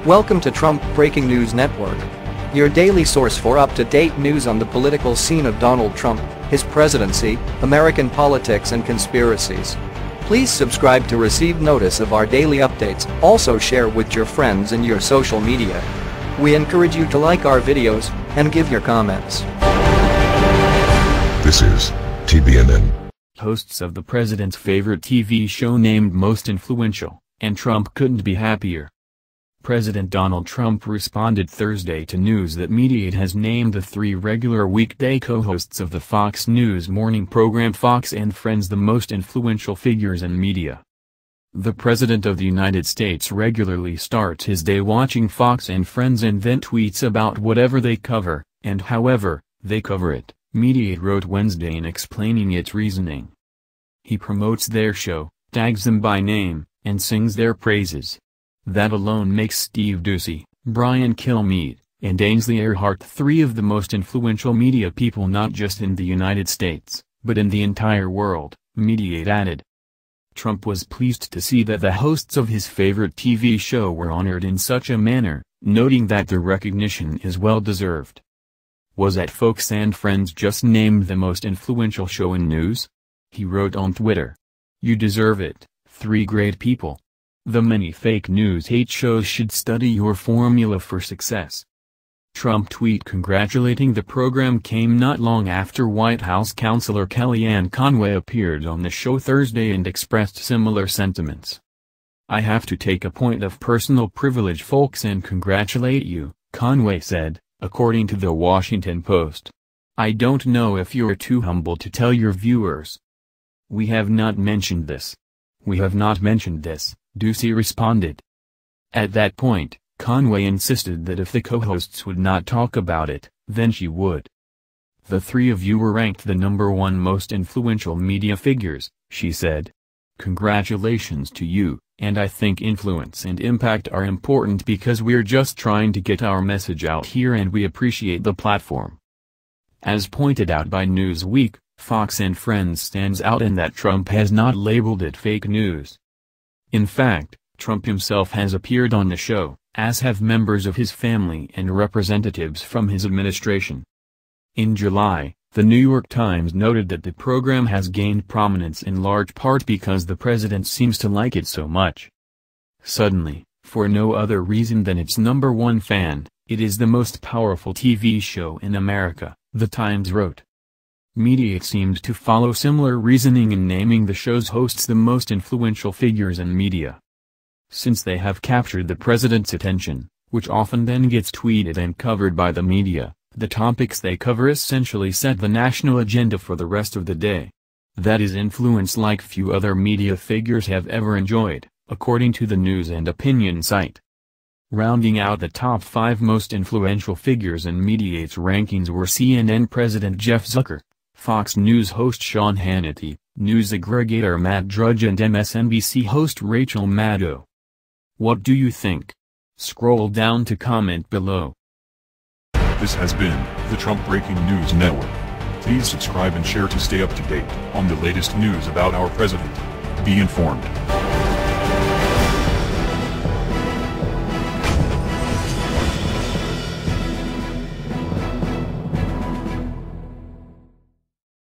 Welcome to Trump Breaking News Network, your daily source for up-to-date news on the political scene of Donald Trump, his presidency, American politics and conspiracies. Please subscribe to receive notice of our daily updates. Also share with your friends and your social media. We encourage you to like our videos and give your comments. This is TBNN. Hosts of the president's favorite TV show named Most Influential, and Trump couldn't be happier. President Donald Trump responded Thursday to news that Mediaite has named the three regular weekday co-hosts of the Fox News morning program Fox and Friends the most influential figures in media. The President of the United States regularly starts his day watching Fox and Friends and then tweets about whatever they cover, and however they cover it, Mediaite wrote Wednesday in explaining its reasoning. He promotes their show, tags them by name, and sings their praises. That alone makes Steve Doocy, Brian Kilmeade, and Ainsley Earhardt three of the most influential media people not just in the United States, but in the entire world, Mediaite added. Trump was pleased to see that the hosts of his favorite TV show were honored in such a manner, noting that the recognition is well-deserved. Was that Fox and Friends just named the most influential show in news? He wrote on Twitter. You deserve it, three great people. The many fake news hate shows should study your formula for success. Trump tweet congratulating the program came not long after White House counselor Kellyanne Conway appeared on the show Thursday and expressed similar sentiments. I have to take a point of personal privilege, folks, and congratulate you, Conway said, according to the Washington Post. I don't know if you're too humble to tell your viewers. We have not mentioned this. We have not mentioned this, Doocy responded. At that point, Conway insisted that if the co-hosts would not talk about it, then she would. The three of you were ranked the #1 most influential media figures, she said. Congratulations to you, and I think influence and impact are important because we're just trying to get our message out here and we appreciate the platform. As pointed out by Newsweek, Fox and Friends stands out in that Trump has not labeled it fake news. In fact, Trump himself has appeared on the show, as have members of his family and representatives from his administration. In July, the New York Times noted that the program has gained prominence in large part because the president seems to like it so much. Suddenly, for no other reason than its #1 fan, it is the most powerful TV show in America, the Times wrote. Mediaite seemed to follow similar reasoning in naming the show's hosts the most influential figures in media. Since they have captured the president's attention, which often then gets tweeted and covered by the media, the topics they cover essentially set the national agenda for the rest of the day. That is influence like few other media figures have ever enjoyed, according to the news and opinion site. Rounding out the top 5 most influential figures in Mediaite's rankings were CNN President Jeff Zucker, Fox News host Sean Hannity, news aggregator Matt Drudge and MSNBC host Rachel Maddow. What do you think? Scroll down to comment below. This has been the Trump Breaking News Network. Please subscribe and share to stay up to date on the latest news about our president. Be informed.